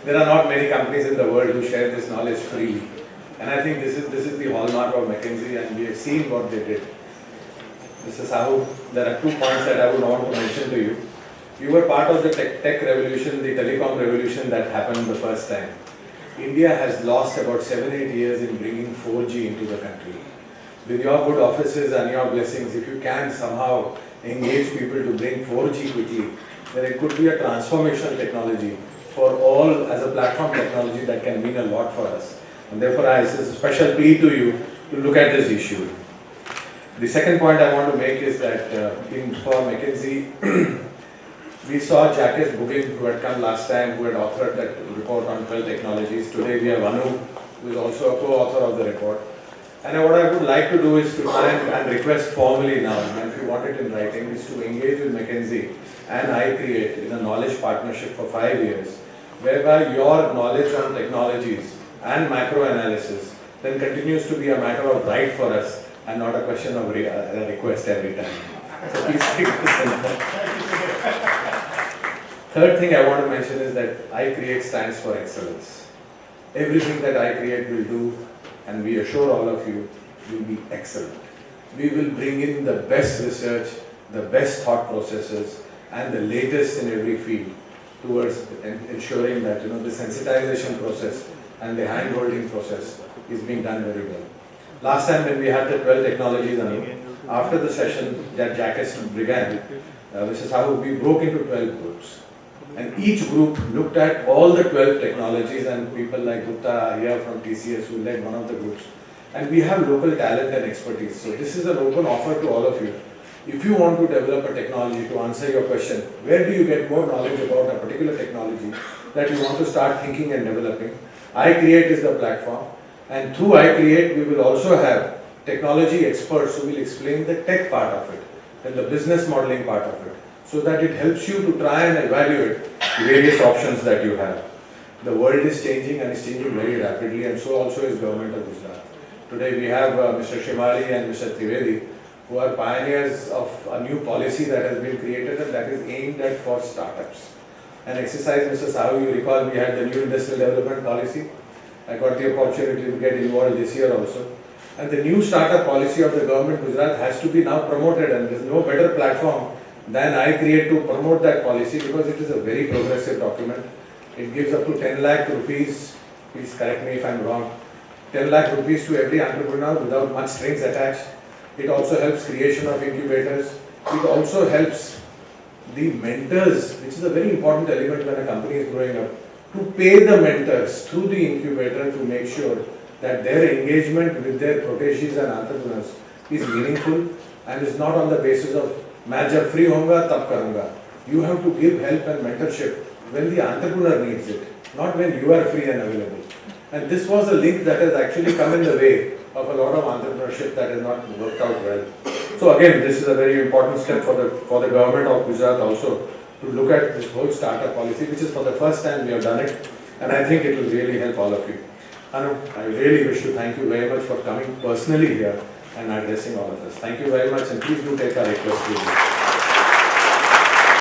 there are not many companies in the world who share this knowledge freely. And I think this is the hallmark of McKinsey, and we have seen what they did. Mr. Sahu, there are 2 points that I would want to mention to you. You were part of the tech revolution, the telecom revolution that happened the first time. India has lost about 7-8 years in bringing 4G into the country. With your good offices and your blessings, if you can somehow engage people to bring 4G quickly, then it could be a transformational technology for all as a platform technology that can mean a lot for us. And therefore, this is a special plea to you to look at this issue. The second point I want to make is that for McKinsey, we saw Jacques Booking, who had come last time, who had authored that report on 12 technologies. Today we have Anu, who is also a co-author of the report. And what I would like to do is to try and request formally now, and if you want it in writing, is to engage with McKinsey and iCreate in a knowledge partnership for 5 years, whereby your knowledge on technologies and macro analysis then continues to be a matter of right for us and not a question of a request every time. So please take this in mind. Third thing I want to mention is that iCreate stands for excellence. Everything that iCreate will do, and we assure all of you, will be excellent. We will bring in the best research, the best thought processes, and the latest in every field towards ensuring that the sensitization process and the hand-holding process is being done very well. Last time when we had the 12 technologies, after the session that Jacques began, Mr. Sahu, we broke into 12 groups. And each group looked at all the 12 technologies, and people like Gupta here from TCS who led one of the groups. And we have local talent and expertise. So this is an open offer to all of you. If you want to develop a technology to answer your question, where do you get more knowledge about a particular technology that you want to start thinking and developing? iCreate is the platform. And through iCreate, we will also have technology experts who will explain the tech part of it and the business modeling part of it, so that it helps you to try and evaluate various options that you have. The world is changing, and it's changing very rapidly, and so also is Government of Gujarat. Today we have Mr. Shimali and Mr. Trivedi, who are pioneers of a new policy that has been created and that is aimed at for startups. An exercise, Mr. Sahu, you recall we had the new industrial development policy. I got the opportunity to get involved this year also. And the new startup policy of the Government of Gujarat has to be now promoted, and there is no better platform than iCreate to promote that policy, because it is a very progressive document. It gives up to 10 lakh rupees, please correct me if I am wrong, 10 lakh rupees to every entrepreneur without much strings attached. It also helps creation of incubators. It also helps the mentors, which is a very important element when a company is growing up, to pay the mentors through the incubator to make sure that their engagement with their proteges and entrepreneurs is meaningful and is not on the basis of मैं जब free होऊंगा तब करूंगा. You have to give help and mentorship when the entrepreneur needs it, not when you are free and available. And this was a link that has actually come in the way of a lot of entrepreneurship that has not worked out well. So again, this is a very important step for the Government of Gujarat also to look at this whole startup policy, which is for the first time we have done it, and I think it will really help all of you. Anu, I really wish to thank you very much for coming personally here and addressing all of us. Thank you very much, and please do take our request to you.